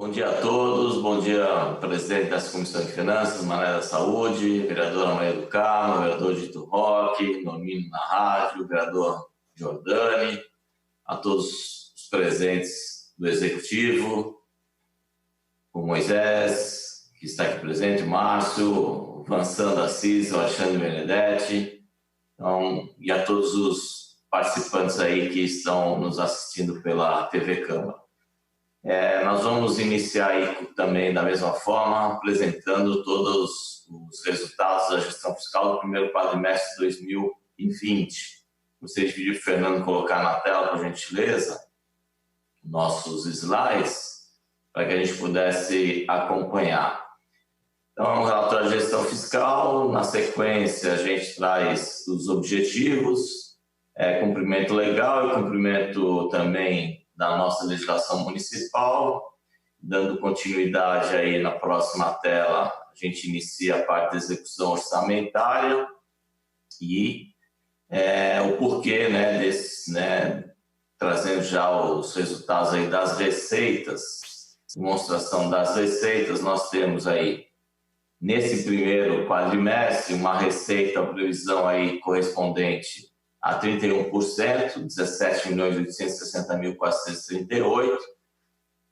Bom dia a todos, bom dia ao presidente da Comissão de Finanças, Mané da Saúde, vereadora Maria do Carmo, vereador Dito Roque, Nomino na rádio, vereador Jordani, a todos os presentes do Executivo, o Moisés, que está aqui presente, o Márcio, o Vansan da Assis, o Alexandre Benedetti, e a todos os participantes aí que estão nos assistindo pela TV Câmara. Nós vamos iniciar aí também da mesma forma, apresentando todos os resultados da gestão fiscal do primeiro quadrimestre de 2020. Gostaria de pedir para o Fernando colocar na tela, por gentileza, nossos slides, para que a gente pudesse acompanhar. Então, o relatório de gestão fiscal, na sequência a gente traz os objetivos, cumprimento legal e cumprimento também da nossa legislação municipal. Dando continuidade aí na próxima tela, a gente inicia a parte da execução orçamentária e o porquê, trazendo já os resultados aí das receitas, demonstração das receitas. Nós temos aí, nesse primeiro quadrimestre, uma receita, a previsão aí correspondente a 31%, 17.860.438.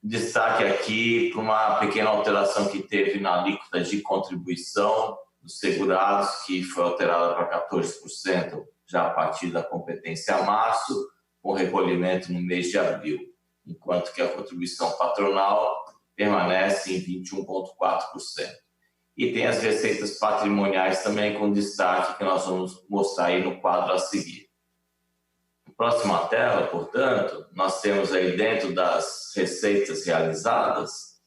Destaque aqui para uma pequena alteração que teve na alíquota de contribuição dos segurados, que foi alterada para 14% já a partir da competência a março, com recolhimento no mês de abril, enquanto que a contribuição patronal permanece em 21,4%. E tem as receitas patrimoniais também com destaque, que nós vamos mostrar aí no quadro a seguir. Próxima tela, portanto, nós temos aí dentro das receitas realizadas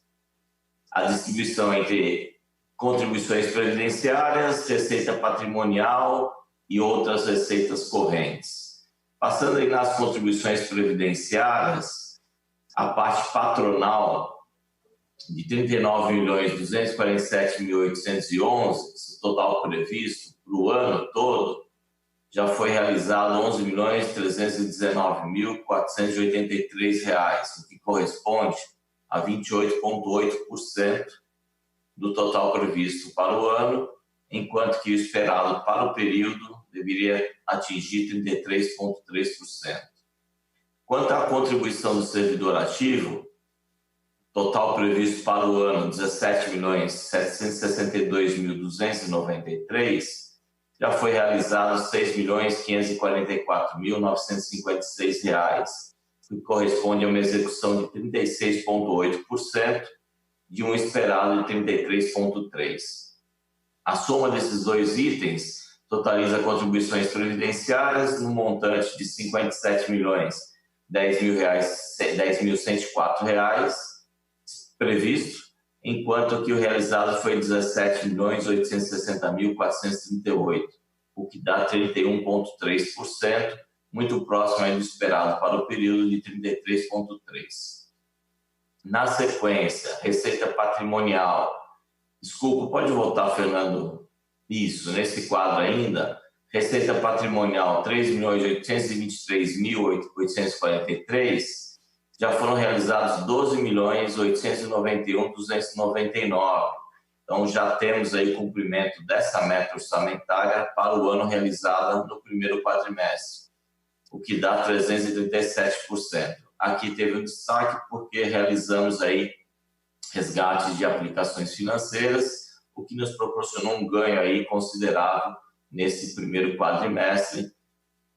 a distribuição entre contribuições previdenciárias, receita patrimonial e outras receitas correntes. Passando aí nas contribuições previdenciárias, a parte patronal de 39.247.811, esse total previsto para o ano todo, já foi realizado R$11.319.483, o que corresponde a 28,8% do total previsto para o ano, enquanto que o esperado para o período deveria atingir 33,3%. Quanto à contribuição do servidor ativo, total previsto para o ano, R$17.762.293, já foi realizado R$6.544.956, que corresponde a uma execução de 36,8% de um esperado de 33,3%. A soma desses dois itens totaliza contribuições previdenciárias no montante de R$57.010.104 previsto, enquanto que o realizado foi R$17.860.438, o que dá 31,3%, muito próximo do esperado para o período de 33,3%. Na sequência, receita patrimonial. Desculpa, pode voltar, Fernando? Isso, nesse quadro ainda, receita patrimonial R$3.823.843, já foram realizados R$12.891.299. Então, já temos aí cumprimento dessa meta orçamentária para o ano realizada no primeiro quadrimestre, o que dá 337%. Aqui teve um destaque porque realizamos aí resgates de aplicações financeiras, o que nos proporcionou um ganho aí considerável nesse primeiro quadrimestre,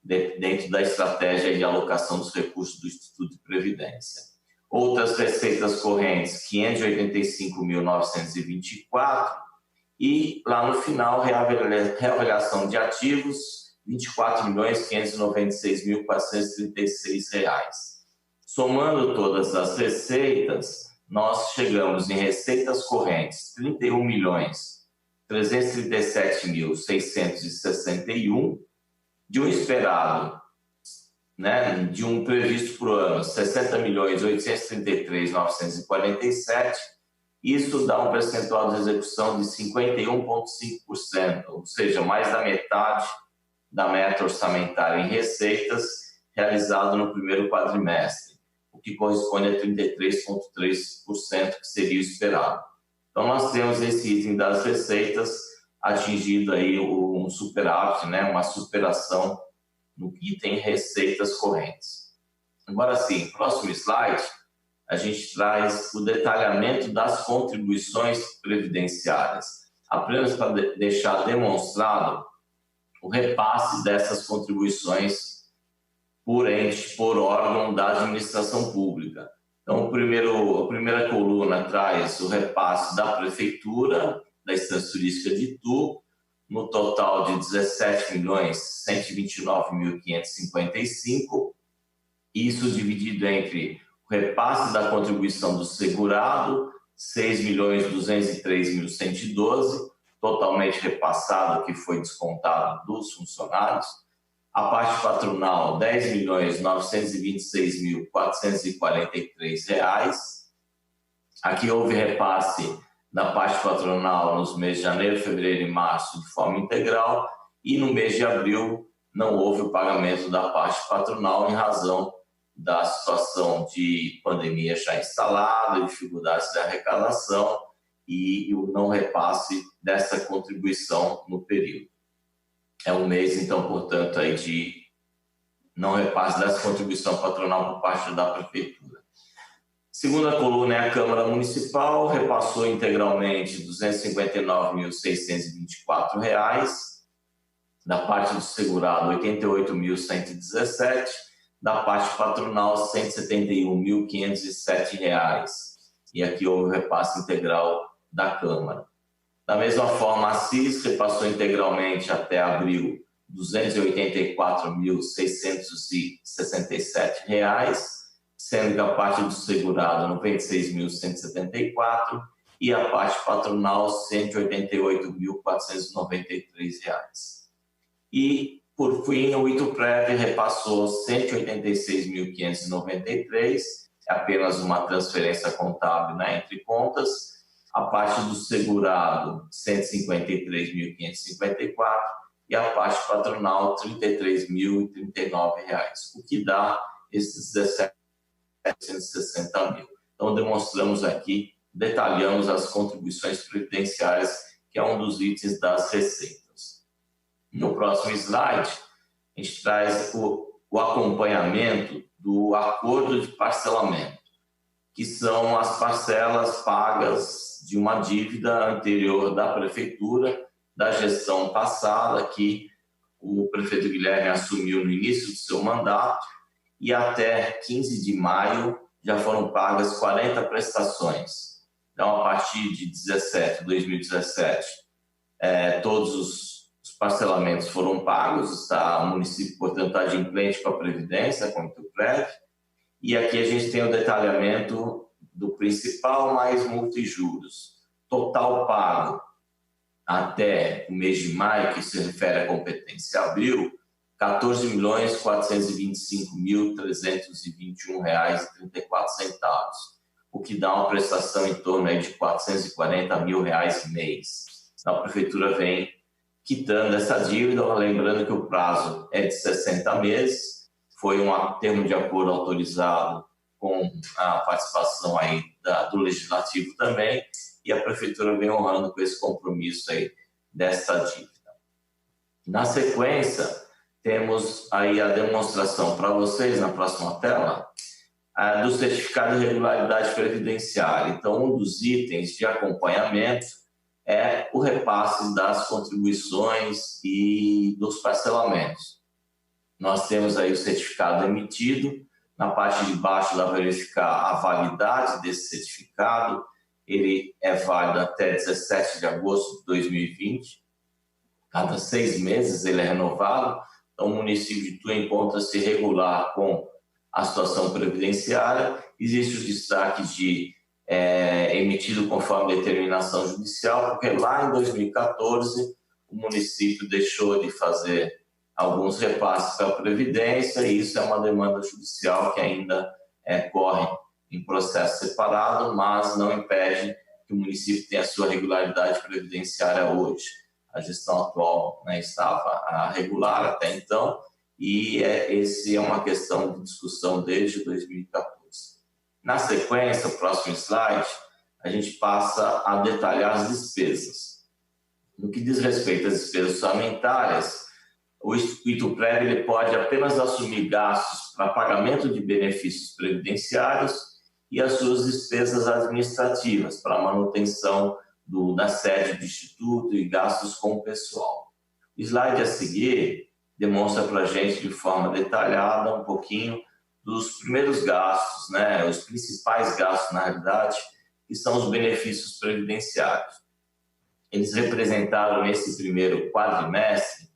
dentro da estratégia de alocação dos recursos do Instituto de Previdência. Outras receitas correntes, 585.924, e lá no final, reavaliação de ativos, R$24.596.436. Somando todas as receitas, nós chegamos em receitas correntes, R$31.337.661, de um esperado, de um previsto para o ano, R$60.833.947, isso dá um percentual de execução de 51,5%, ou seja, mais da metade da meta orçamentária em receitas realizado no primeiro quadrimestre, o o que corresponde a 33,3%, que seria o esperado. Então, nós temos esse item das receitas atingido aí um superávit, né, uma superação no item receitas correntes. Agora sim, próximo slide, a gente traz o detalhamento das contribuições previdenciárias, apenas para deixar demonstrado o repasse dessas contribuições por ente, por órgão da administração pública. Então, a primeira coluna traz o repasse da Prefeitura, da Estância Turística de Itu, no total de 17.129.555, isso dividido entre o repasse da contribuição do segurado, 6.203.112, totalmente repassado, que foi descontado dos funcionários, a parte patronal, R$ 10.926.443. Aqui houve repasse da parte patronal nos meses de janeiro, fevereiro e março de forma integral, e no mês de abril não houve o pagamento da parte patronal em razão da situação de pandemia já instalada, dificuldades de arrecadação e o não repasse dessa contribuição no período. É um mês, então, portanto, aí de não repasse dessa contribuição patronal por parte da Prefeitura. Segunda coluna é a Câmara Municipal, repassou integralmente R$ 259.624, da parte do segurado R$ 88.117, da parte patronal R$ 171.507. E aqui houve o repasse integral da Câmara. Da mesma forma, a CIS repassou integralmente até abril R$ 284.667, sendo que a parte do segurado R$ 96.174 e a parte patronal R$ 188.493. E, por fim, o Ituprev repassou R$ 186.593, é apenas uma transferência contábil, né, entre contas. A parte do segurado, R$ 153.554 e a parte patronal, R$ 33.039, o que dá esses R$ 17.160 mil. Então, demonstramos aqui, detalhamos as contribuições previdenciárias, que é um dos itens das receitas. No próximo slide, a gente traz o acompanhamento do acordo de parcelamento, que são as parcelas pagas de uma dívida anterior da Prefeitura, da gestão passada, que o prefeito Guilherme assumiu no início do seu mandato, e até 15 de maio já foram pagas 40 prestações. Então, a partir de 2017, todos os parcelamentos foram pagos, o município, portanto, está adimplente com a Previdência, com o Ituprev, e aqui a gente tem o detalhamento do principal mais multa e juros. Total pago até o mês de maio, que se refere à competência abril, R$ 14.425.321,34, o que dá uma prestação em torno aí de R$ 440 mil mês. Então, a Prefeitura vem quitando essa dívida, lembrando que o prazo é de 60 meses, foi um termo de acordo autorizado com a participação aí do Legislativo também, e a Prefeitura vem honrando com esse compromisso aí dessa dívida. Na sequência, temos aí a demonstração para vocês, na próxima tela, do certificado de regularidade previdenciária. Então, um dos itens de acompanhamento é o repasse das contribuições e dos parcelamentos. Nós temos aí o certificado emitido, na parte de baixo dá para verificar a validade desse certificado, ele é válido até 17 de agosto de 2020, cada 6 meses ele é renovado, então o município de Itu encontra-se regular com a situação previdenciária, existe o destaque de emitido conforme determinação judicial, porque lá em 2014 o município deixou de fazer alguns repasses para a Previdência, e isso é uma demanda judicial que ainda corre em processo separado, mas não impede que o município tenha a sua regularidade previdenciária hoje. A gestão atual, né, estava regular até então, e essa é uma questão de discussão desde 2014. Na sequência, o próximo slide, a gente passa a detalhar as despesas. No que diz respeito às despesas orçamentárias, o Instituto-Prev ele pode apenas assumir gastos para pagamento de benefícios previdenciários e as suas despesas administrativas para manutenção da sede do Instituto e gastos com o pessoal. O slide a seguir demonstra para a gente de forma detalhada um pouquinho dos primeiros gastos, né? Os principais gastos, na realidade, que são os benefícios previdenciários. Eles representaram nesse primeiro quadrimestre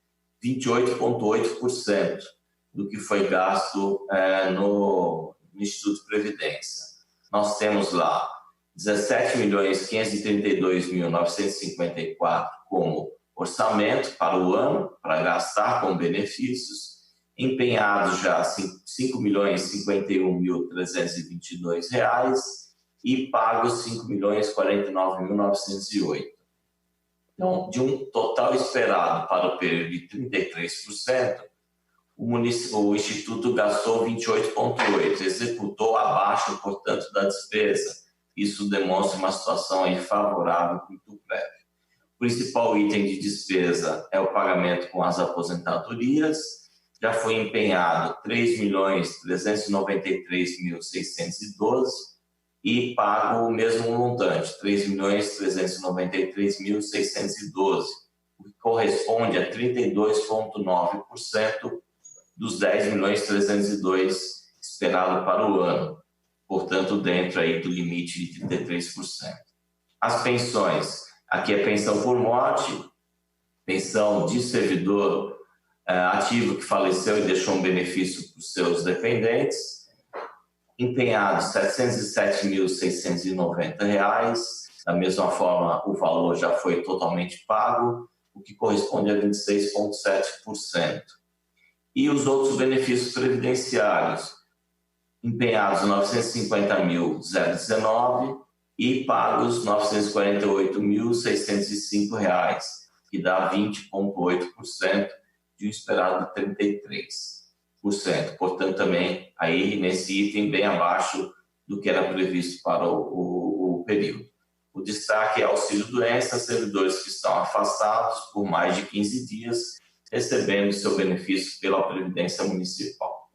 28,8% do que foi gasto no Instituto de Previdência. Nós temos lá 17.532.954 como orçamento para o ano, para gastar com benefícios, empenhados já 5.051.322 reais e pagos 5.049.908. Então, de um total esperado para o período de 33%, o Instituto gastou 28,8%, executou abaixo, portanto, da despesa. Isso demonstra uma situação aí favorável para o Instituto-Prev. O principal item de despesa é o pagamento com as aposentadorias. Já foi empenhado 3.393.612 e pago o mesmo montante, 3.393.612, o que corresponde a 32,9% dos 10.302 esperado para o ano, portanto, dentro aí do limite de 33%. As pensões, aqui é pensão por morte, pensão de servidor ativo que faleceu e deixou um benefício para os seus dependentes, empenhados R$ 707.690, da mesma forma o valor já foi totalmente pago, o que corresponde a 26,7%. E os outros benefícios previdenciários, empenhados R$ 950.019 e pagos R$ 948.605, que dá 20,8% de um esperado de 33%. Portanto, também aí nesse item bem abaixo do que era previsto para o período. O destaque é auxílio-doença, servidores que estão afastados por mais de 15 dias, recebendo seu benefício pela Previdência Municipal.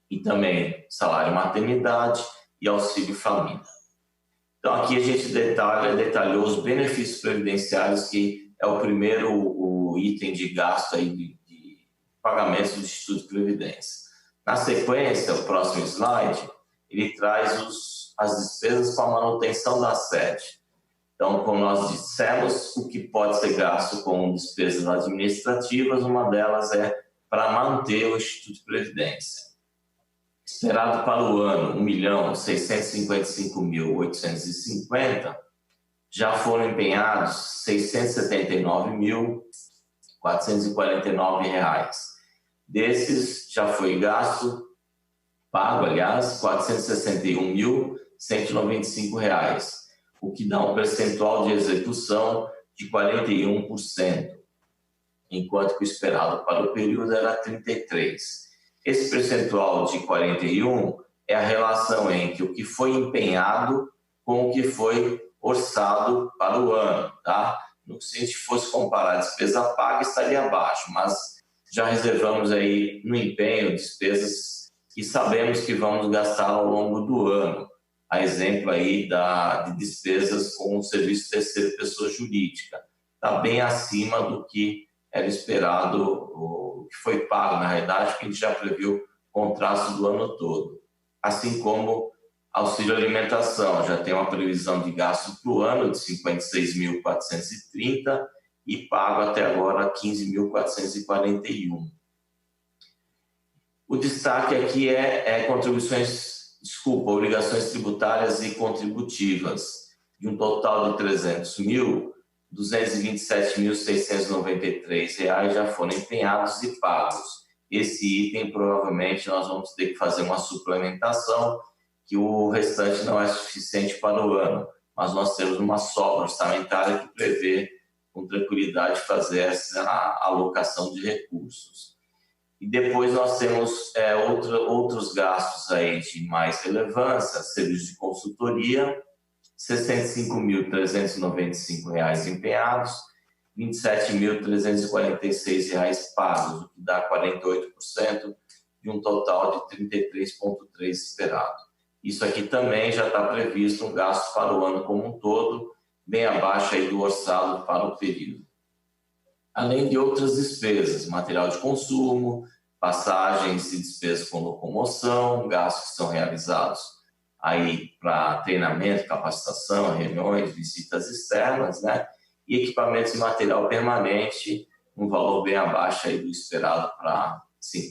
E também salário-maternidade e auxílio-família. Então, aqui a gente detalhou os benefícios previdenciários, que é o primeiro item de gasto aí de pagamentos do Instituto de Previdência. Na sequência, o próximo slide, ele traz as despesas para a manutenção da sede. Então, como nós dissemos, o que pode ser gasto com despesas administrativas, uma delas é para manter o Instituto de Previdência. Esperado para o ano, R$ 1.655.850, já foram empenhados R$ 679.449. Desses, já foi pago, aliás, R$ 461.195, o que dá um percentual de execução de 41%, enquanto que o esperado para o período era 33%. Esse percentual de 41% é a relação entre o que foi empenhado com o que foi orçado para o ano, tá? Se a gente fosse comparar a despesa paga, estaria abaixo, mas já reservamos aí no empenho despesas que sabemos que vamos gastar ao longo do ano. A exemplo aí de despesas com o serviço terceira pessoa jurídica. Está bem acima do que era esperado, o que foi pago, na realidade, porque a gente já previu contratos do ano todo. Assim como auxílio alimentação, já tem uma previsão de gasto para o ano de 56.430 e pago até agora 15.441. O destaque aqui é obrigações tributárias e contributivas, de um total de 227.693 reais já foram empenhados e pagos. Esse item, provavelmente, nós vamos ter que fazer uma suplementação, que o restante não é suficiente para o ano, mas nós temos uma sobra orçamentária que prevê com tranquilidade fazer essa alocação de recursos. E depois nós temos outros gastos aí de mais relevância, serviços de consultoria, R$ 65.395 empenhados, R$ 27.346 pagos, o que dá 48% de um total de 33,3% esperado. Isso aqui também já está previsto um gasto para o ano como um todo, bem abaixo aí do orçado para o período. Além de outras despesas, material de consumo, passagens e despesas com locomoção, gastos que são realizados aí para treinamento, capacitação, reuniões, visitas externas, né? E equipamentos e material permanente, um valor bem abaixo aí do esperado,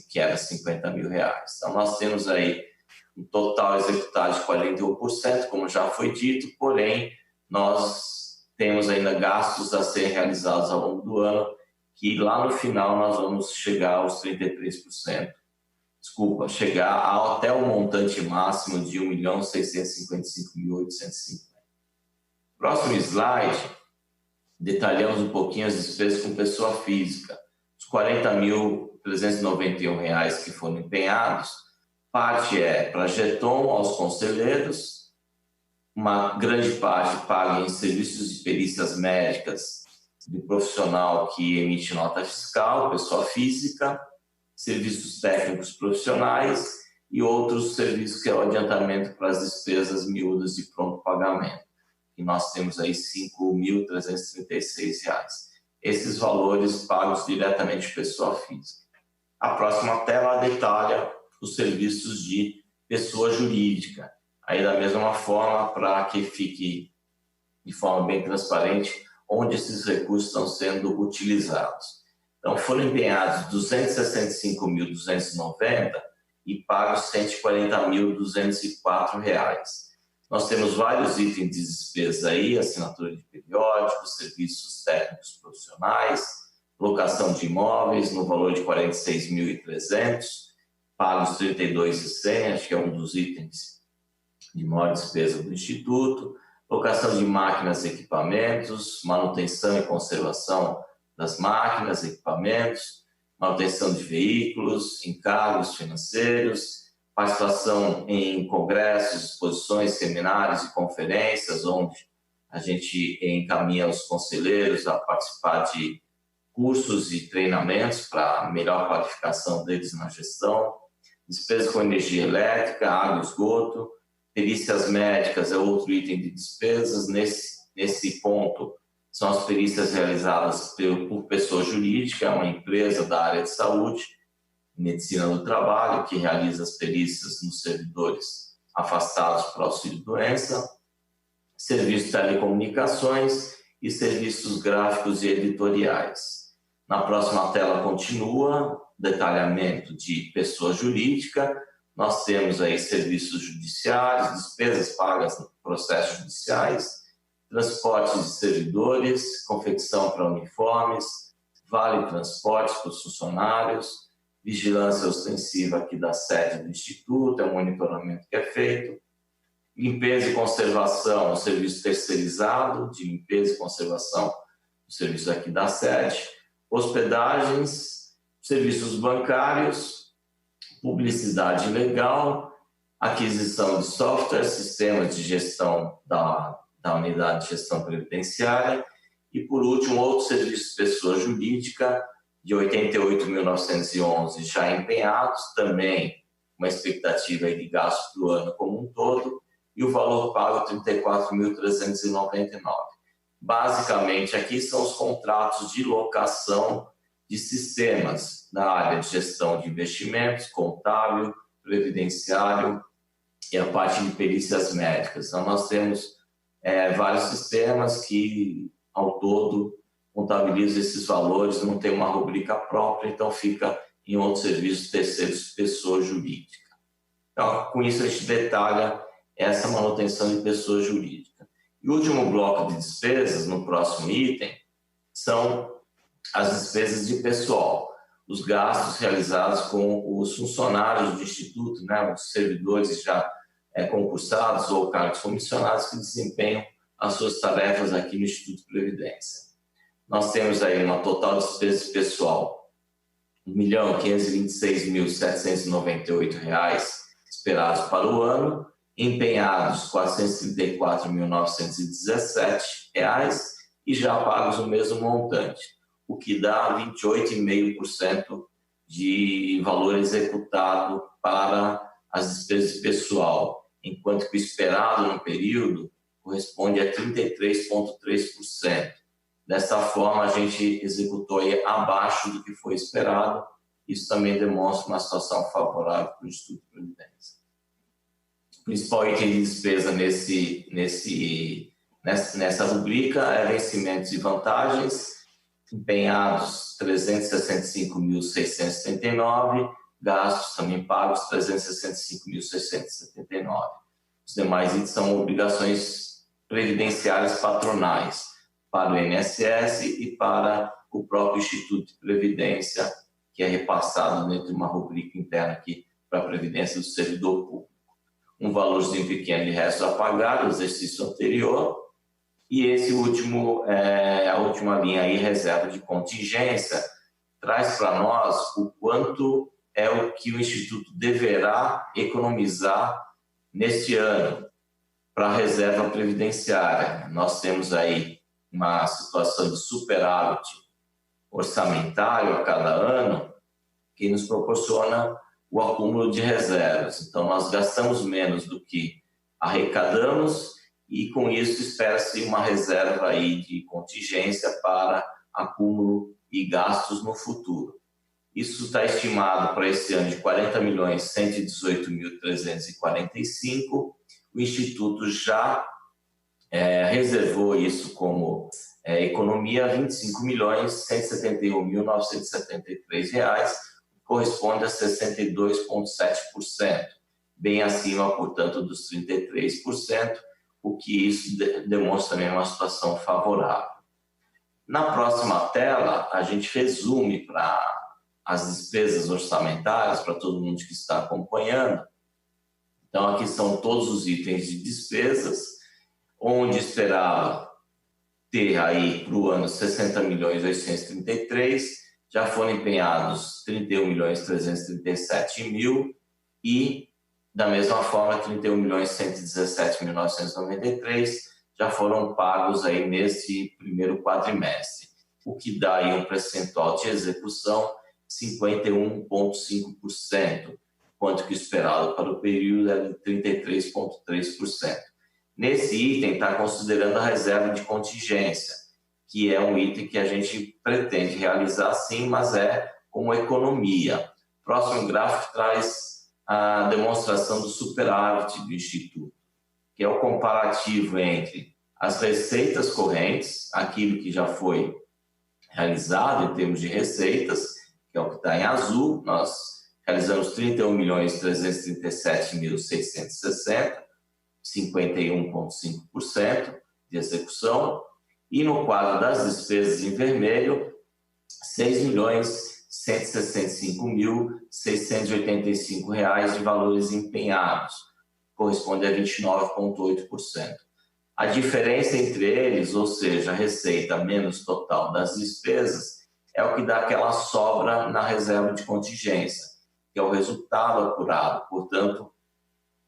que era R$ 50 mil. Então, nós temos aí um total executado de 41%, como já foi dito, porém, nós temos ainda gastos a serem realizados ao longo do ano, que lá no final nós vamos chegar aos 33%. Desculpa, chegar até o montante máximo de R$ 1.655.850. Próximo slide, detalhamos um pouquinho as despesas com pessoa física. Os R$ 40.391 que foram empenhados, parte é para jeton aos conselheiros, uma grande parte paga em serviços de perícias médicas de profissional que emite nota fiscal, pessoa física, serviços técnicos profissionais e outros serviços que é o adiantamento para as despesas miúdas de pronto pagamento. E nós temos aí R$ 5.336. Esses valores pagos diretamente pessoa física. A próxima tela detalha os serviços de pessoa jurídica. Aí da mesma forma, para que fique de forma bem transparente onde esses recursos estão sendo utilizados. Então foram empenhados R$ 265.290 e pagos R$ 140.204. Nós temos vários itens de despesa aí, assinatura de periódicos, serviços técnicos profissionais, locação de imóveis no valor de R$ 46.300, pagos R$ 32.100, acho que é um dos itens de maior despesa do Instituto, locação de máquinas e equipamentos, manutenção e conservação das máquinas e equipamentos, manutenção de veículos, encargos financeiros, participação em congressos, exposições, seminários e conferências, onde a gente encaminha os conselheiros a participar de cursos e treinamentos para melhor qualificação deles na gestão, despesas com energia elétrica, água e esgoto, perícias médicas é outro item de despesas. Nesse ponto, são as perícias realizadas por pessoa jurídica, uma empresa da área de saúde, medicina do trabalho, que realiza as perícias nos servidores afastados por auxílio-doença, serviços de telecomunicações e serviços gráficos e editoriais. Na próxima tela continua detalhamento de pessoa jurídica. Nós temos aí serviços judiciários, despesas pagas em processos judiciais, transportes de servidores, confecção para uniformes, vale transportes para os funcionários, vigilância ostensiva aqui da sede do Instituto, é um monitoramento que é feito, limpeza e conservação, um serviço terceirizado de limpeza e conservação, o serviço aqui da sede, hospedagens, serviços bancários, publicidade legal, aquisição de software, sistemas de gestão da unidade de gestão previdenciária e, por último, outro serviço de pessoa jurídica de 88.911 já empenhados, também uma expectativa de gasto do ano como um todo, e o valor pago 34.399. Basicamente, aqui são os contratos de locação de sistemas na área de gestão de investimentos, contábil, previdenciário e a parte de perícias médicas. Então, nós temos vários sistemas que, ao todo, contabilizam esses valores, não tem uma rubrica própria, então fica em outros serviços terceiros, pessoa jurídica. Então, com isso, a gente detalha essa manutenção de pessoa jurídica. E o último bloco de despesas, no próximo item, são as despesas de pessoal, os gastos realizados com os funcionários do Instituto, né, os servidores já concursados ou cargos comissionados que desempenham as suas tarefas aqui no Instituto Previdência. Nós temos aí uma total despesa pessoal R$ 1.526.798 esperados para o ano, empenhados R$ 434.917 e já pagos o mesmo montante, o que dá 28,5% de valor executado para as despesas pessoal, enquanto que o esperado no período corresponde a 33,3%. Dessa forma, a gente executou abaixo do que foi esperado. Isso também demonstra uma situação favorável para o Instituto de Previdência. O principal item de despesa nessa rubrica é vencimentos e vantagens, empenhados 365.639, gastos também pagos 365.679. Os demais itens são obrigações previdenciárias patronais para o INSS e para o próprio Instituto de Previdência, que é repassado dentro de uma rubrica interna aqui para a Previdência do Servidor Público. Um valorzinho pequeno de resto a pagar do exercício anterior. E esse último, a última linha aí, reserva de contingência, traz para nós o quanto é o que o Instituto deverá economizar neste ano para a reserva previdenciária. Nós temos aí uma situação de superávit orçamentário a cada ano que nos proporciona o acúmulo de reservas. Então, nós gastamos menos do que arrecadamos e, com isso, espera-se uma reserva aí de contingência para acúmulo e gastos no futuro. Isso está estimado para esse ano de R$ 40.118.345. O Instituto já reservou isso como economia R$ 25.171.973, corresponde a 62,7%, bem acima, portanto, dos 33%, o que isso demonstra também uma situação favorável. Na próxima tela, a gente resume para as despesas orçamentárias, para todo mundo que está acompanhando. Então, aqui são todos os itens de despesas, onde esperava ter aí para o ano 60.833, já foram empenhados 31.337.000 e, da mesma forma, 31.117.993 já foram pagos aí nesse primeiro quadrimestre, o que dá aí um percentual de execução 51,5%, quanto que esperado para o período é de 33,3%. Nesse item está considerando a reserva de contingência, que é um item que a gente pretende realizar sim, mas é como economia. O próximo gráfico traz a demonstração do superávit do Instituto, que é o comparativo entre as receitas correntes, aquilo que já foi realizado em termos de receitas, que é o que está em azul. Nós realizamos 31.337.660, 51,5% de execução. E no quadro das despesas em vermelho, R$ 6.165.685 de valores empenhados, corresponde a 29,8%. A diferença entre eles, ou seja, a receita menos total das despesas, é o que dá aquela sobra na reserva de contingência, que é o resultado apurado. Portanto,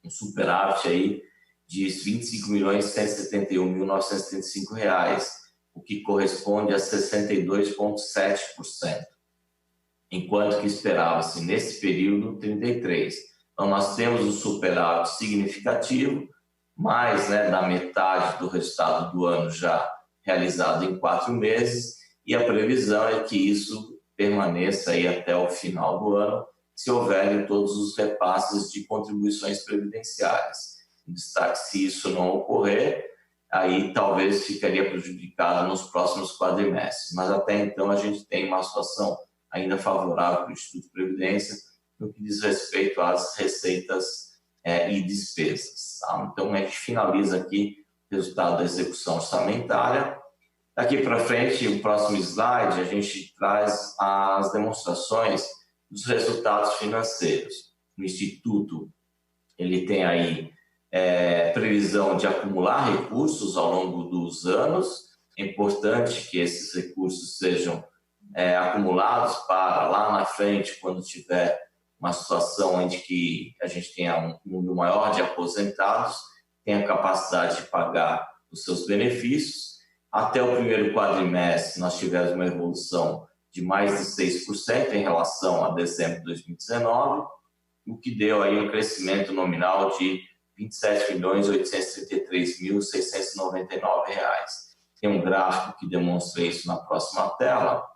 um superávit aí de R$ 25.171.975, o que corresponde a 62,7%, enquanto que esperava-se nesse período 33%. Então, nós temos um superávit significativo, mais da metade do resultado do ano já realizado em 4 meses, e a previsão é que isso permaneça aí até o final do ano, se houverem todos os repasses de contribuições previdenciárias. Destaque, se isso não ocorrer, aí talvez ficaria prejudicado nos próximos quadrimestres. Mas até então a gente tem uma situação ainda favorável para o Instituto de Previdência no que diz respeito às receitas e despesas. Tá? Então a gente finaliza aqui o resultado da execução orçamentária. Daqui para frente, o próximo slide, a gente traz as demonstrações dos resultados financeiros. O Instituto ele tem aí previsão de acumular recursos ao longo dos anos. É importante que esses recursos sejam acumulados para lá na frente, quando tiver uma situação onde que a gente tenha um número maior de aposentados, tenha capacidade de pagar os seus benefícios. Até o primeiro quadrimestre, nós tivemos uma evolução de mais de 6% em relação a dezembro de 2019, o que deu aí um crescimento nominal de R$ 27.833.699. Tem um gráfico que demonstra isso na próxima tela.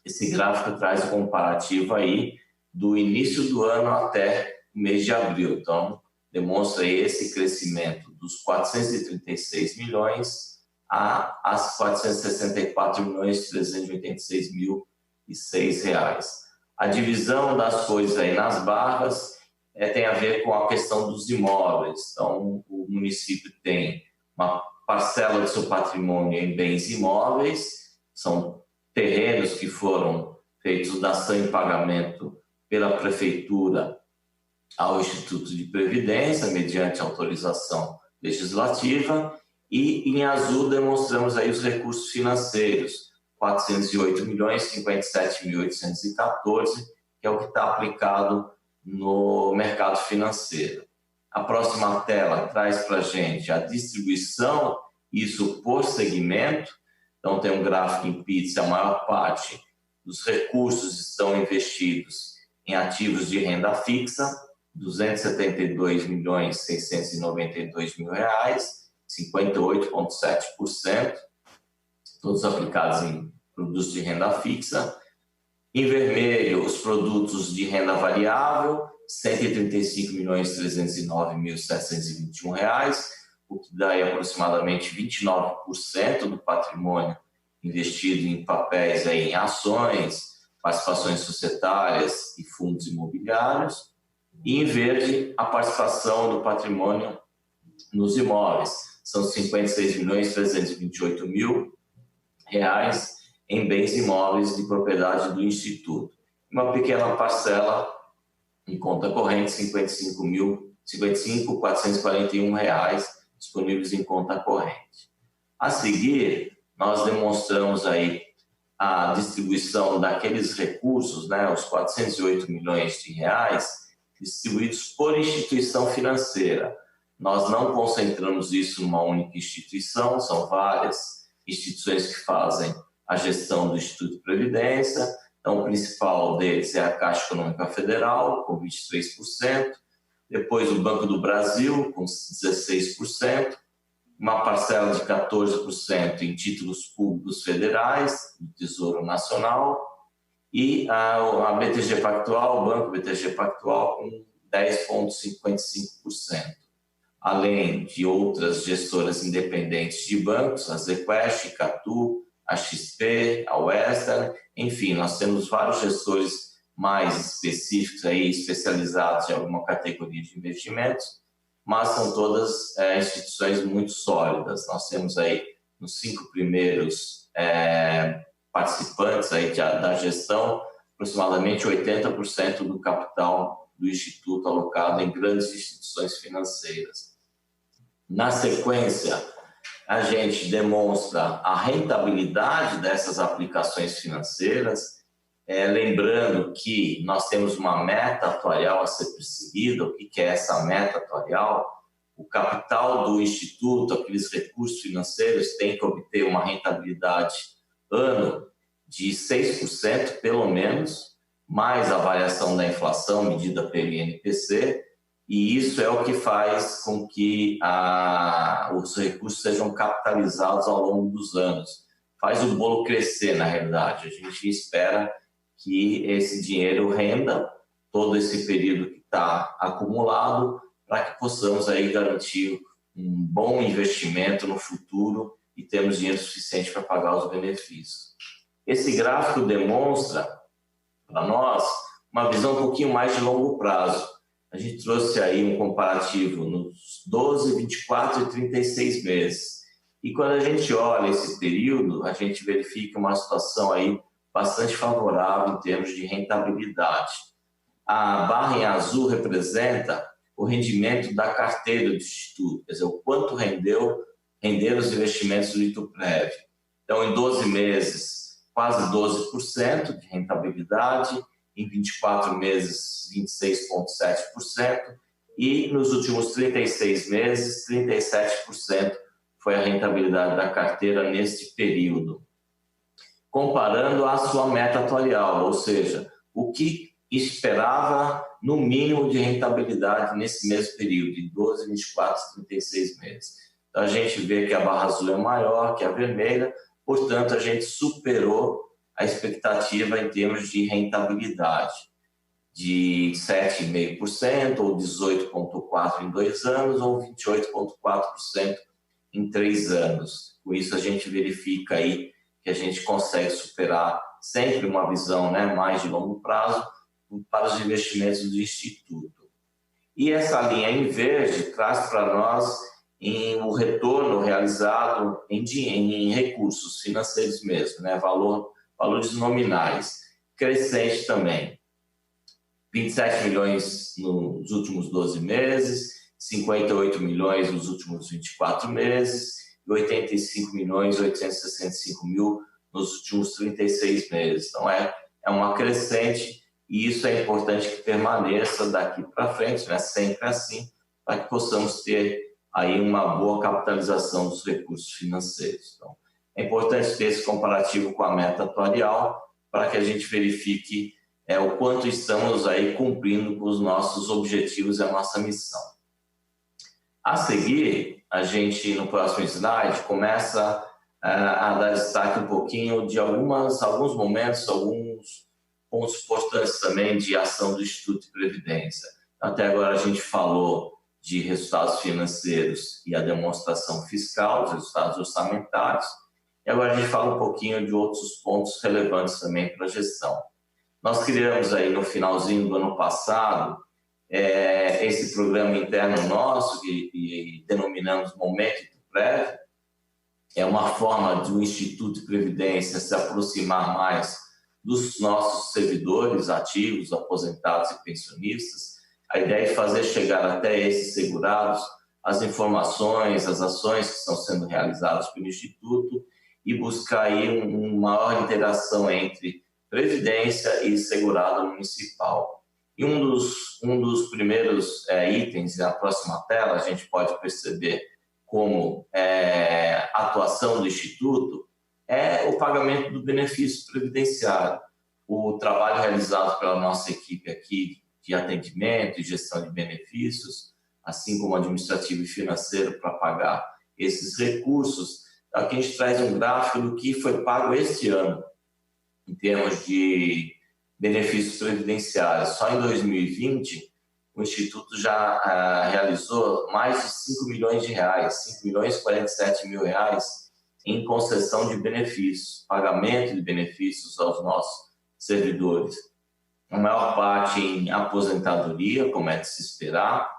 Esse gráfico traz o comparativo aí do início do ano até o mês de abril. Então, demonstra aí esse crescimento dos 436 milhões às 464.386.006 reais. A divisão das coisas aí nas barras tem a ver com a questão dos imóveis. Então, o município tem uma parcela do seu patrimônio em bens imóveis, são terrenos que foram feitos dação em pagamento pela prefeitura ao Instituto de Previdência, mediante autorização legislativa, e em azul demonstramos aí os recursos financeiros, 408.057.814, que é o que está aplicado no mercado financeiro. A próxima tela traz para a gente a distribuição, isso por segmento. Então, tem um gráfico em pizza, a maior parte dos recursos estão investidos em ativos de renda fixa, R$ 272.692.000 reais, 58,7%, todos aplicados em produtos de renda fixa. Em vermelho, os produtos de renda variável, R$ 135.309.721 reais, o que dá aí aproximadamente 29% do patrimônio investido em papéis, aí, em ações, participações societárias e fundos imobiliários. E em verde, a participação do patrimônio nos imóveis, são R$ 56.328.000 reais em bens imóveis de propriedade do Instituto. Uma pequena parcela em conta corrente, R$ 55.441 reais disponíveis em conta corrente. A seguir, nós demonstramos aí a distribuição daqueles recursos, né, os 408 milhões de reais, distribuídos por instituição financeira. Nós não concentramos isso numa única instituição, são várias instituições que fazem a gestão do Instituto de Previdência. Então, o principal deles é a Caixa Econômica Federal, com 23%, depois o Banco do Brasil, com 16%, uma parcela de 14% em títulos públicos federais, do Tesouro Nacional, e a BTG Pactual, o Banco BTG Pactual, com 10,55%. Além de outras gestoras independentes de bancos, a ZQuest, Catu, a XP, a Western, enfim, nós temos vários gestores mais específicos, aí, especializados em alguma categoria de investimentos, mas são todas instituições muito sólidas. Nós temos aí, nos 5 primeiros participantes aí da gestão, aproximadamente 80% do capital do Instituto alocado em grandes instituições financeiras. Na sequência, a gente demonstra a rentabilidade dessas aplicações financeiras, lembrando que nós temos uma meta atuarial a ser perseguida. O que é essa meta atuarial? O capital do Instituto, aqueles recursos financeiros, tem que obter uma rentabilidade ano de 6%, pelo menos, mais a variação da inflação medida pelo INPC, e isso é o que faz com que os recursos sejam capitalizados ao longo dos anos. Faz o bolo crescer, na realidade. A gente espera que esse dinheiro renda todo esse período que está acumulado, para que possamos aí garantir um bom investimento no futuro e termos dinheiro suficiente para pagar os benefícios. Esse gráfico demonstra para nós uma visão um pouquinho mais de longo prazo. A gente trouxe aí um comparativo nos 12, 24 e 36 meses. E quando a gente olha esse período, a gente verifica uma situação aí bastante favorável em termos de rentabilidade. A barra em azul representa o rendimento da carteira do Instituto, quer dizer, o quanto renderam os investimentos do Ituprev. Então, em 12 meses, quase 12% de rentabilidade, em 24 meses, 26,7%, e nos últimos 36 meses, 37% foi a rentabilidade da carteira neste período. Comparando a sua meta atuarial, ou seja, o que esperava no mínimo de rentabilidade nesse mesmo período, de 12, 24, 36 meses. Então, a gente vê que a barra azul é maior que a vermelha, portanto, a gente superou a expectativa em termos de rentabilidade, de 7,5% ou 18,4% em 2 anos ou 28,4% em 3 anos. Com isso, a gente verifica aí que a gente consegue superar sempre uma visão, né, mais de longo prazo para os investimentos do Instituto. E essa linha em verde traz para nós o retorno realizado em recursos financeiros mesmo, né, valores nominais, crescente também. 27 milhões nos últimos 12 meses, 58 milhões nos últimos 24 meses e 85 milhões 865 mil nos últimos 36 meses. Então, é uma crescente e isso é importante que permaneça daqui para frente, né? Sempre assim, para que possamos ter aí uma boa capitalização dos recursos financeiros. Então, é importante ter esse comparativo com a meta atuarial para que a gente verifique o quanto estamos aí cumprindo com os nossos objetivos e a nossa missão. A seguir, a gente, no próximo slide, começa a dar destaque um pouquinho de alguns momentos, alguns pontos importantes também de ação do Instituto de Previdência. Até agora a gente falou de resultados financeiros e a demonstração fiscal, dos resultados orçamentários, e agora a gente fala um pouquinho de outros pontos relevantes também para a gestão. Nós criamos aí no finalzinho do ano passado esse programa interno nosso, que denominamos Momento Prévio. É uma forma do Instituto de Previdência se aproximar mais dos nossos servidores ativos, aposentados e pensionistas. A ideia é fazer chegar até esses segurados as informações, as ações que estão sendo realizadas pelo Instituto e buscar aí uma maior interação entre Previdência e segurado municipal. E um dos primeiros itens, na próxima tela, a gente pode perceber como atuação do Instituto é o pagamento do benefício previdenciário. O trabalho realizado pela nossa equipe aqui de atendimento e gestão de benefícios, assim como administrativo e financeiro para pagar esses recursos. Aqui a gente traz um gráfico do que foi pago este ano, em termos de benefícios previdenciários. Só em 2020, o Instituto já realizou mais de 5 milhões de reais, 5 milhões e 47 mil reais em concessão de benefícios, pagamento de benefícios aos nossos servidores. A maior parte em aposentadoria, como é de se esperar.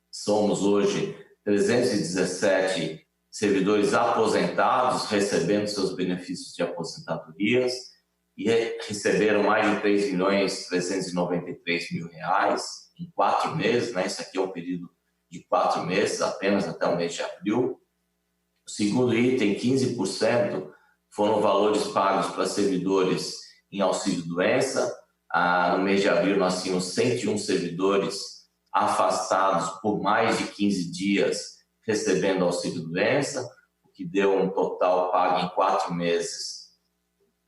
Somos hoje 317 servidores aposentados recebendo seus benefícios de aposentadorias, e receberam mais de 3 milhões e 393 mil reais em 4 meses, né? Isso aqui é um período de 4 meses, apenas até o mês de abril. O segundo item, 15%, foram valores pagos para servidores em auxílio-doença. No mês de abril, nós tínhamos 101 servidores afastados por mais de 15 dias recebendo auxílio-doença, o que deu um total pago em 4 meses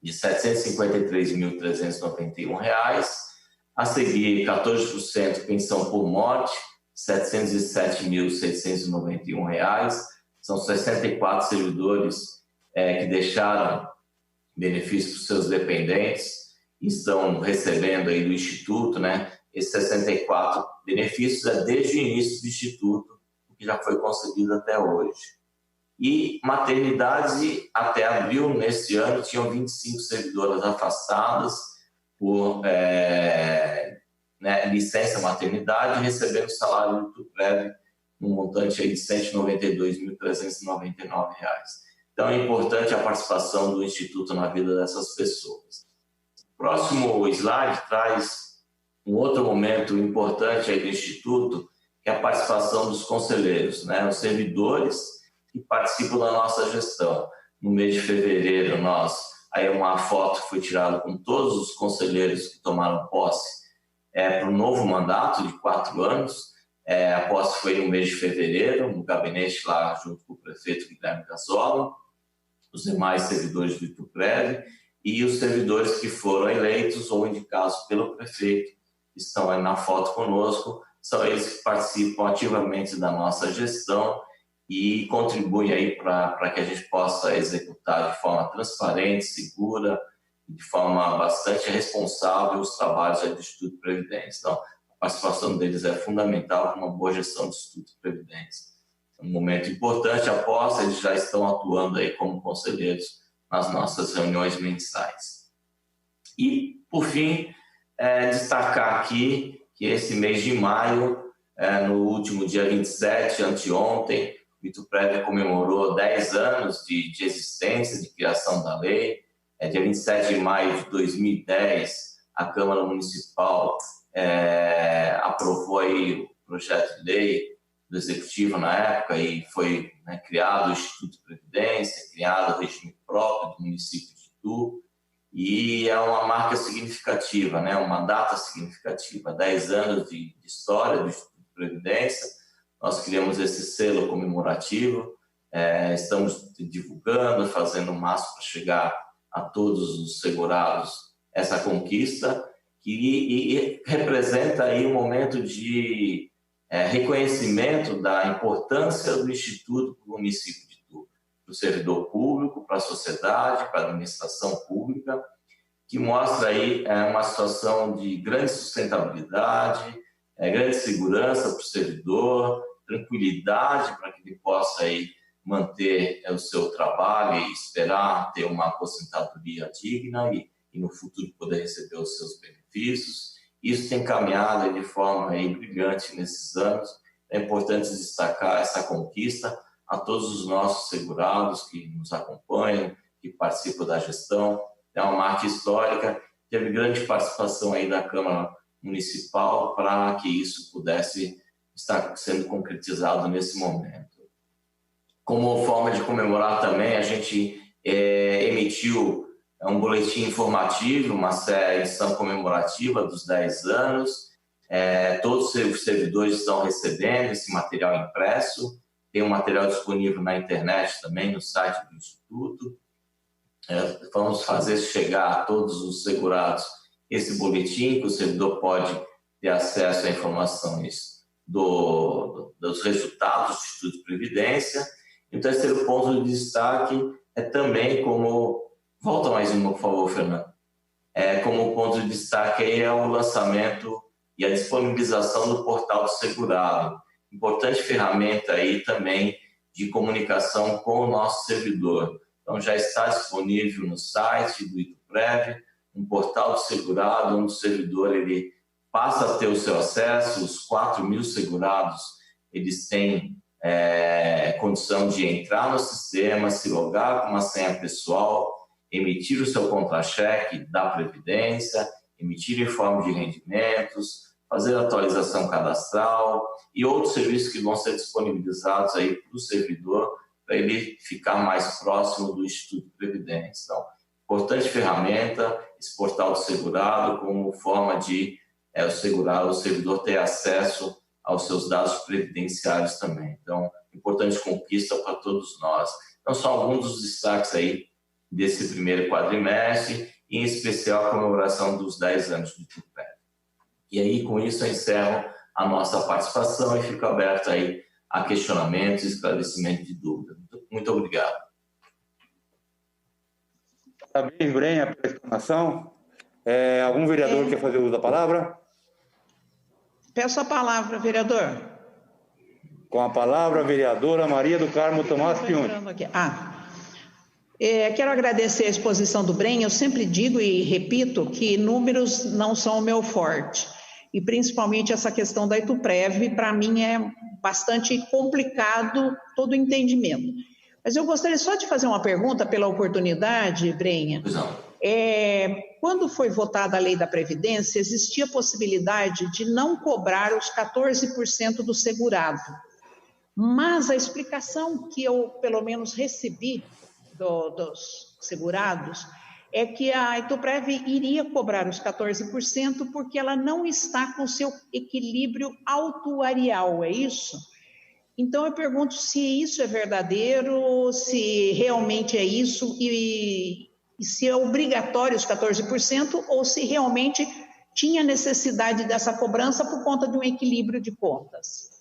de R$ 753.391. A seguir, 14% pensão por morte, R$ 707.691. São 64 servidores que deixaram benefícios para os seus dependentes e estão recebendo aí do Instituto, né? Esses 64 benefícios desde o início do Instituto, o que já foi concedido até hoje. E maternidade, até abril, neste ano, tinham 25 servidoras afastadas por licença maternidade, recebendo salário muito prévio, no montante aí de R$ 192.399. Então, é importante a participação do Instituto na vida dessas pessoas. O próximo slide traz um outro momento importante aí do Instituto, que é a participação dos conselheiros, né? Os servidores que participam da nossa gestão. No mês de fevereiro, nós aí uma foto foi tirada com todos os conselheiros que tomaram posse para o novo mandato de 4 anos. A posse foi no mês de fevereiro, no gabinete lá junto com o prefeito Guilherme Gazzola, os demais servidores do Ituprev e os servidores que foram eleitos ou indicados pelo prefeito, que estão aí na foto conosco, são eles que participam ativamente da nossa gestão e contribuem aí para que a gente possa executar de forma transparente, segura e de forma bastante responsável os trabalhos do Instituto de Previdência. Então, a participação deles é fundamental para uma boa gestão do Instituto de Previdência. É um momento importante, após eles já estão atuando aí como conselheiros nas nossas reuniões mensais. E, por fim, destacar aqui que esse mês de maio, no último dia 27, anteontem, o Ituprev comemorou 10 anos de existência, de criação da lei. Dia 27 de maio de 2010, a Câmara Municipal aprovou aí o projeto de lei do Executivo na época e foi criado o Instituto de Previdência, criado o regime próprio do município de Itu, e é uma marca significativa, uma data significativa, 10 anos de história do Instituto de Previdência. Nós criamos esse selo comemorativo, estamos divulgando, fazendo o máximo para chegar a todos os segurados essa conquista, que representa aí um momento de reconhecimento da importância do Instituto para o município de Itu, para o servidor público, para a sociedade, para a administração pública, que mostra aí uma situação de grande sustentabilidade, grande segurança para o servidor, tranquilidade para que ele possa aí manter o seu trabalho e esperar ter uma aposentadoria digna e no futuro poder receber os seus benefícios. Isso tem caminhado de forma aí brilhante nesses anos. É importante destacar essa conquista a todos os nossos segurados que nos acompanham, que participam da gestão. É uma marca histórica, teve grande participação aí da Câmara Municipal para que isso pudesse estar sendo concretizado nesse momento. Como forma de comemorar também, a gente emitiu um boletim informativo, uma edição comemorativa dos 10 anos. Todos os servidores estão recebendo esse material impresso. Tem um material disponível na internet também, no site do Instituto. Vamos fazer chegar a todos os segurados esse boletim, que o servidor pode ter acesso a informações dos resultados do Instituto de Previdência. E o terceiro ponto de destaque é também como... Volta mais uma, por favor, Fernando. Como ponto de destaque aí é o lançamento e a disponibilização do portal do segurado. Importante ferramenta aí também de comunicação com o nosso servidor. Então, já está disponível no site do Ituprev, um portal do segurado, onde o servidor ele passa a ter o seu acesso. Os 4.000 segurados, eles têm condição de entrar no sistema, se logar com uma senha pessoal, emitir o seu contra-cheque da Previdência, emitir informe de rendimentos, fazer atualização cadastral e outros serviços que vão ser disponibilizados aí para o servidor, para ele ficar mais próximo do Instituto de Previdência. Então, importante ferramenta, esse portal do segurado, como forma de o servidor ter acesso aos seus dados previdenciários também. Então, importante conquista para todos nós. Então, são alguns dos destaques aí desse primeiro quadrimestre, em especial a comemoração dos 10 anos do Ituprev. E aí, com isso, eu encerro a nossa participação e fico aberto aí a questionamentos e esclarecimento de dúvidas. Muito obrigado. Parabéns, Brenha, pela explanação. Algum vereador quer fazer uso da palavra? Peço a palavra, vereador. Com a palavra, a vereadora Maria do Carmo Tomás Piuni. Quero agradecer a exposição do Brenha. Eu sempre digo e repito que números não são o meu forte. E principalmente essa questão da Ituprev, para mim é bastante complicado todo o entendimento. Mas eu gostaria só de fazer uma pergunta pela oportunidade, Brenha. Quando foi votada a lei da Previdência, existia a possibilidade de não cobrar os 14% do segurado. Mas a explicação que eu, pelo menos, recebi dos segurados é que a Ituprev iria cobrar os 14% porque ela não está com seu equilíbrio autuarial, é isso? Então eu pergunto se isso é verdadeiro, se realmente é isso e se é obrigatório os 14% ou se realmente tinha necessidade dessa cobrança por conta de um equilíbrio de contas.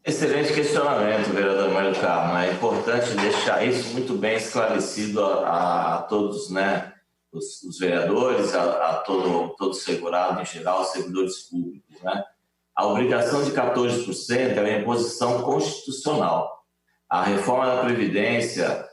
Excelente questionamento, vereador Mário Carmo. É importante deixar isso muito bem esclarecido a todos, né? Os vereadores, a todo segurado em geral, os servidores públicos, né? A obrigação de 14% é uma imposição constitucional. A reforma da Previdência,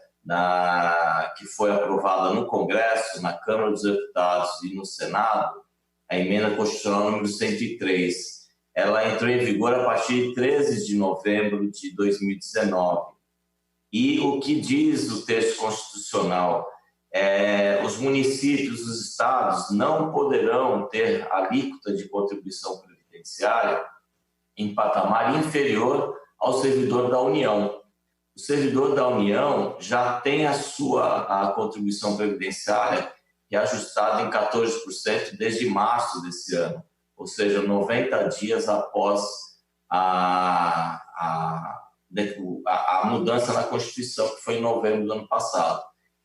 que foi aprovada no Congresso, na Câmara dos Deputados e no Senado, a emenda constitucional número 103, ela entrou em vigor a partir de 13 de novembro de 2019. E o que diz o texto constitucional? Os municípios, os estados não poderão ter alíquota de contribuição previdenciária em patamar inferior ao servidor da União. O servidor da União já tem a contribuição previdenciária que é ajustada em 14% desde março desse ano, ou seja, 90 dias após a mudança na Constituição, que foi em novembro do ano passado.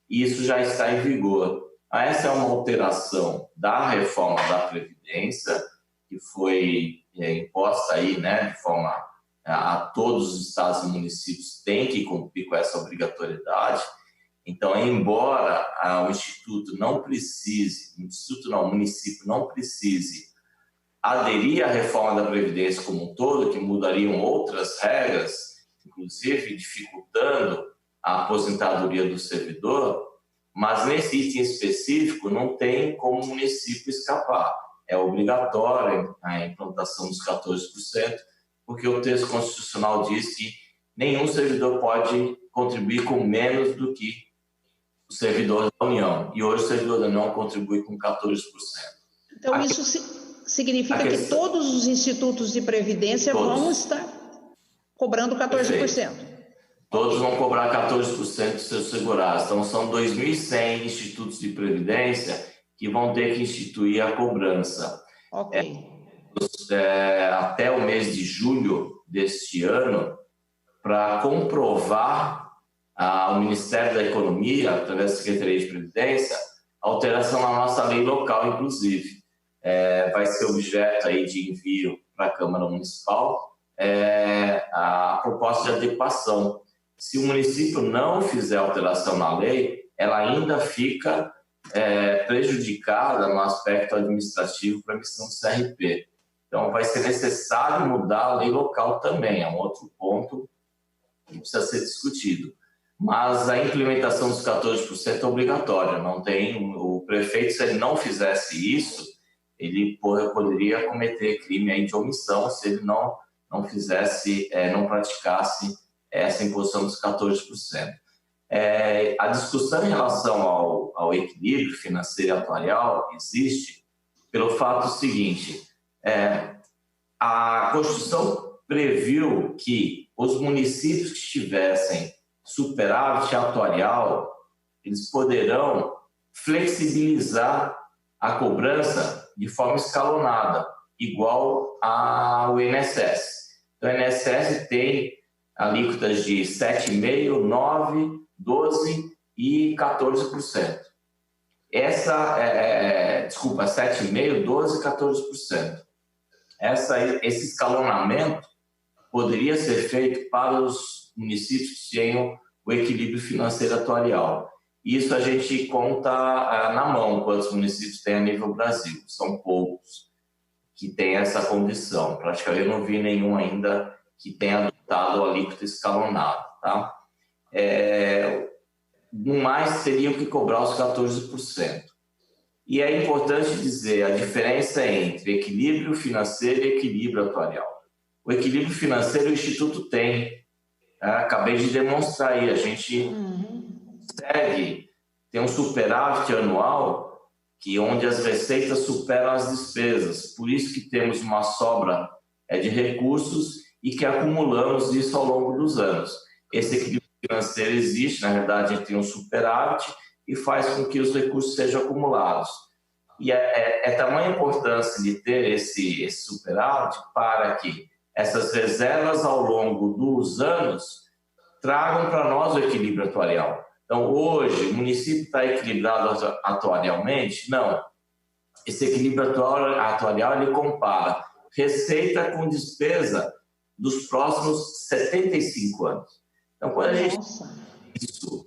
E isso já está em vigor. Essa é uma alteração da reforma da Previdência, que foi imposta aí, né, de forma a todos os estados e municípios têm que cumprir com essa obrigatoriedade. Então, embora o município não precise aderir à reforma da Previdência como um todo, que mudariam outras regras, inclusive dificultando a aposentadoria do servidor, mas nesse item específico não tem como o município escapar. É obrigatória a implantação dos 14%, porque o texto constitucional diz que nenhum servidor pode contribuir com menos do que o servidor da União. E hoje o servidor da União contribui com 14%. Então, isso significa que todos os institutos de previdência vão estar cobrando 14%. Perfeito. Todos vão cobrar 14% dos seus segurados. Então, são 2.100 institutos de previdência que vão ter que instituir a cobrança. Ok. Até o mês de julho deste ano, para comprovar ao Ministério da Economia, através da Secretaria de Previdência, a alteração na nossa lei local, inclusive. Vai ser objeto aí de envio para a Câmara Municipal a proposta de adequação. Se o município não fizer alteração na lei, ela ainda fica prejudicada no aspecto administrativo para a emissão do CRP. Então, vai ser necessário mudar a lei local também, é um outro ponto que precisa ser discutido. Mas a implementação dos 14% é obrigatória, não tem, o prefeito, se ele não fizesse isso, ele poderia cometer crime aí de omissão se ele não fizesse, não praticasse essa imposição dos 14%. A discussão em relação ao equilíbrio financeiro e atuarial existe pelo fato seguinte: a Constituição previu que os municípios que tivessem superávit atuarial, eles poderão flexibilizar a cobrança de forma escalonada, igual ao INSS. Então, o INSS tem alíquotas de 7,5%, 9%, 12% e 14%. 7,5%, 12% e 14%. Esse escalonamento poderia ser feito para os municípios que tenham o equilíbrio financeiro atuarial. Isso a gente conta na mão quantos municípios tem a nível Brasil. São poucos que têm essa condição. Praticamente eu não vi nenhum ainda que tenha adotado o alíquota escalonado. Tá? No mais, teriam que cobrar os 14%. E é importante dizer a diferença entre equilíbrio financeiro e equilíbrio atuarial. O equilíbrio financeiro o Instituto tem. Acabei de demonstrar aí. A gente tem um superávit anual onde as receitas superam as despesas. Por isso que temos uma sobra de recursos e que acumulamos isso ao longo dos anos. Esse equilíbrio financeiro existe, na verdade, a gente tem um superávit e faz com que os recursos sejam acumulados. E é tamanha a importância de ter esse superávit para que essas reservas ao longo dos anos tragam para nós o equilíbrio atuarial. Então, hoje, o município está equilibrado atuarialmente? Não. Esse equilíbrio atuarial, ele compara receita com despesa dos próximos 75 anos. Então, quando a gente isso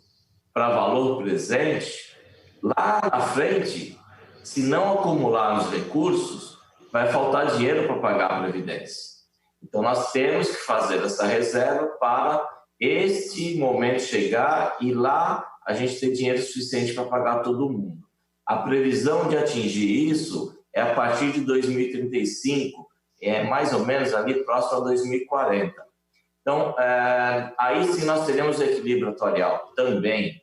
para valor presente, lá na frente, se não acumularmos recursos, vai faltar dinheiro para pagar a Previdência. Então, nós temos que fazer essa reserva para este momento chegar e lá a gente ter dinheiro suficiente para pagar todo mundo. A previsão de atingir isso é a partir de 2035, mais ou menos ali próximo a 2040. Então, aí sim nós teremos o equilíbrio atuarial também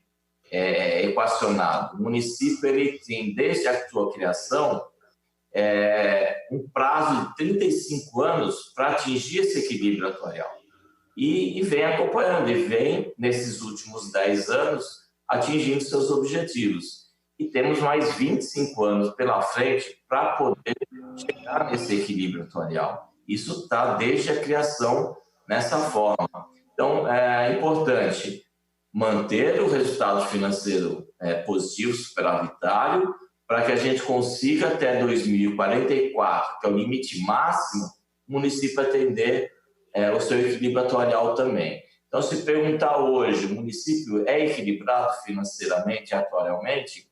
equacionado. O município ele tem, desde a sua criação, um prazo de 35 anos para atingir esse equilíbrio atuarial. E vem acompanhando, e vem, nesses últimos 10 anos, atingindo seus objetivos. E temos mais 25 anos pela frente para poder chegar nesse equilíbrio atuarial. Isso está desde a criação nessa forma. Então, é importante manter o resultado financeiro positivo, superavitário, para que a gente consiga, até 2044, que é o limite máximo, o município atender o seu equilíbrio atuarial também. Então, se perguntar hoje, o município é equilibrado financeiramente e atuarialmente?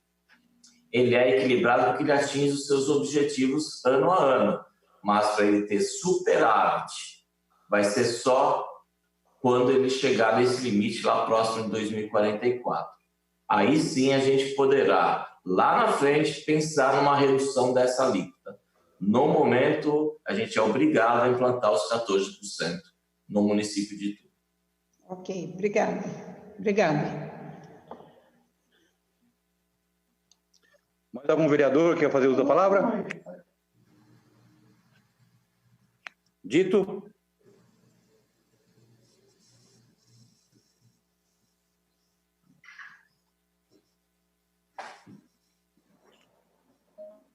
Ele é equilibrado porque ele atinge os seus objetivos ano a ano. Mas para ele ter superávit, vai ser só quando ele chegar nesse limite lá próximo de 2044. Aí sim a gente poderá, lá na frente, pensar numa redução dessa alíquota. No momento, a gente é obrigado a implantar os 14% no município de Itu. Ok, obrigada. Obrigada. Mais algum vereador que quer fazer uso da palavra? Dito.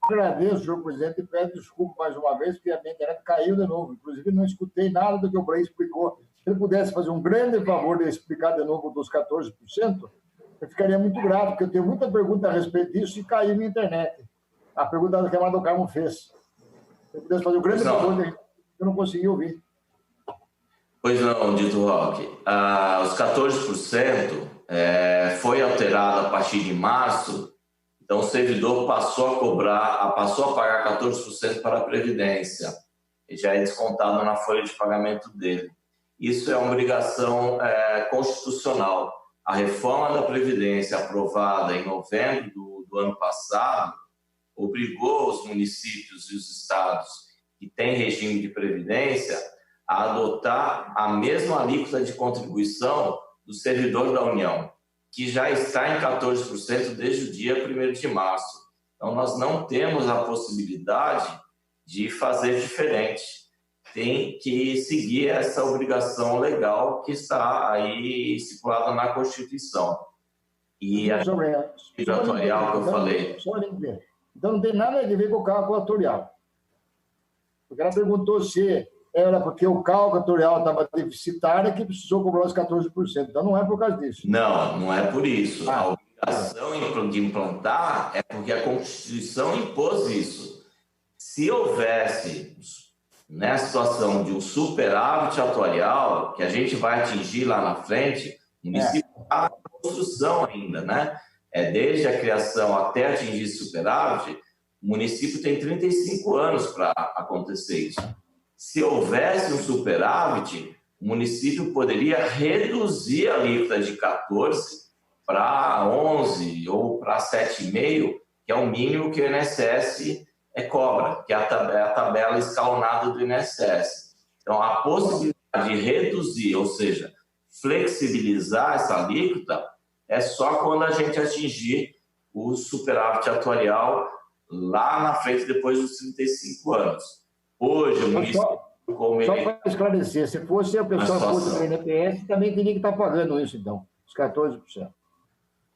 Agradeço, senhor presidente, e peço desculpa mais uma vez, porque a minha internet caiu de novo. Inclusive, não escutei nada do que o Brei explicou. Se ele pudesse fazer um grande favor de explicar de novo dos 14%, eu ficaria muito grato, porque eu tenho muita pergunta a respeito disso e caiu minha internet. A pergunta que a Amado Carmo fez. Se ele pudesse fazer um grande favor, eu não consegui ouvir. Pois não, Dito Roque. Os 14% foi alterado a partir de março, então o servidor passou a pagar 14% para a Previdência, e já é descontado na folha de pagamento dele. Isso é uma obrigação constitucional. A reforma da Previdência, aprovada em novembro do ano passado, obrigou os municípios e os estados que têm regime de Previdência a adotar a mesma alíquota de contribuição do servidor da União, que já está em 14% desde o dia 1º de março. Então, nós não temos a possibilidade de fazer diferente. Tem que seguir essa obrigação legal que está aí estipulada na Constituição. E a atuarial que eu falei. Então, não tem nada a ver com o cálculo atuarial. Porque ela perguntou se era porque o cálculo atuarial estava deficitário que precisou cobrar os 14%. Então, não é por causa disso. Não, não é por isso. A obrigação de implantar é porque a Constituição impôs isso. Se houvesse, na situação de um superávit atuarial, que a gente vai atingir lá na frente, o município está na construção ainda, né? Desde a criação até atingir superávit, o município tem 35 anos para acontecer isso. Se houvesse um superávit, o município poderia reduzir a alíquota de 14% para 11% ou para 7,5%, que é o mínimo que o INSS cobra, que é a tabela escalonada do INSS. Então, a possibilidade de reduzir, ou seja, flexibilizar essa alíquota, é só quando a gente atingir o superávit atuarial lá na frente, depois dos 35 anos. Hoje, o município... Só para esclarecer, se fosse a pessoa fosse do INPS, também teria que estar pagando isso, então, os 14%.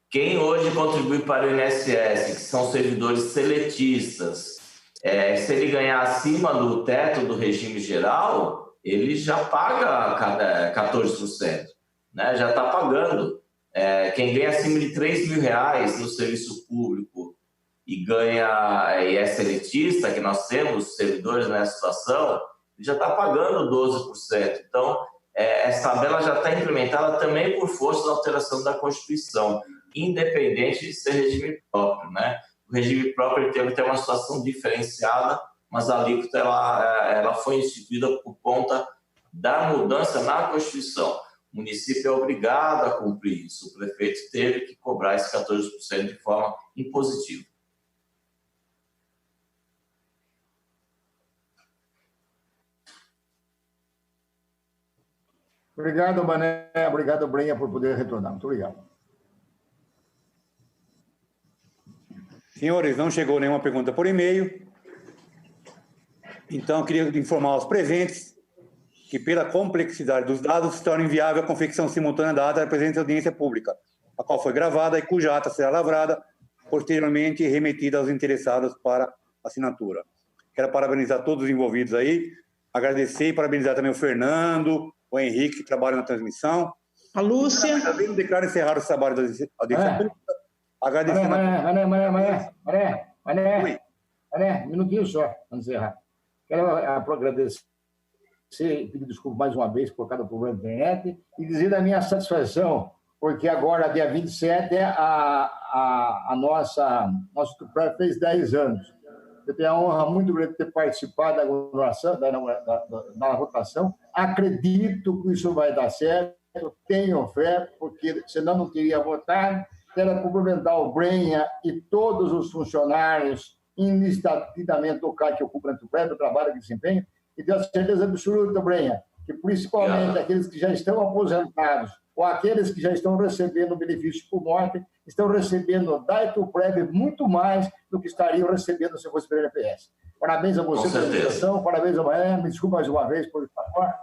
quem hoje contribui para o INSS, que são servidores seletistas, se ele ganhar acima do teto do regime geral, ele já paga 14%, né? Já está pagando. Quem ganha acima de R$3.000 no serviço público e é seletista, que nós temos servidores nessa situação, já está pagando 12%. Então, essa tabela já está implementada também por força da alteração da Constituição, independente de ser regime próprio, né? O regime próprio ele teve uma situação diferenciada, mas a alíquota ela foi instituída por conta da mudança na Constituição. O município é obrigado a cumprir isso. O prefeito teve que cobrar esse 14% de forma impositiva. Obrigado, Mané. Obrigado, Brenha, por poder retornar. Muito obrigado. Senhores, não chegou nenhuma pergunta por e-mail. Então, eu queria informar aos presentes que, pela complexidade dos dados, se torna inviável a confecção simultânea da ata da presente audiência pública, a qual foi gravada e cuja ata será lavrada, posteriormente remetida aos interessados para assinatura. Quero parabenizar todos os envolvidos aí, agradecer e parabenizar também o Fernando, o Henrique, que trabalham na transmissão. A Lúcia. Também declaro encerrar o trabalho da audiência pública. Agradecendo. Mané, um minutinho só, para encerrar. Quero agradecer e pedir desculpa mais uma vez por cada problema da internet e dizer da minha satisfação, porque agora, dia 27, nosso TUPREV fez 10 anos. Eu tenho a honra muito grande de ter participado da votação. Acredito que isso vai dar certo, tenho fé, porque senão não teria votado. Quero cumprimentar o Brenha e todos os funcionários inlicitamente do CAC que ocupam o TUPREV, o trabalho que desempenham, e tenho a certeza absoluta, Brenha, que principalmente aqueles que já estão aposentados ou aqueles que já estão recebendo benefício por morte, estão recebendo da TUPREV muito mais do que estariam recebendo se fosse pelo INSS. Parabéns a você pela votação, parabéns a Mané, me desculpa mais uma vez por favor.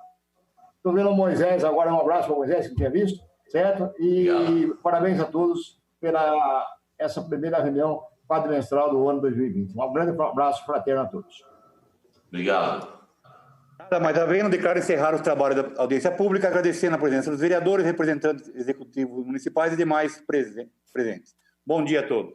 Estou vendo o Moisés agora, um abraço para o Moisés, que não tinha visto, certo? E parabéns a todos pela essa primeira reunião quadrimestral do ano 2020. Um grande abraço fraterno a todos. Obrigado. Nada mais a ver, não declaro encerrar os trabalhos da audiência pública, agradecendo a presença dos vereadores, representantes executivos municipais e demais presentes. Bom dia a todos.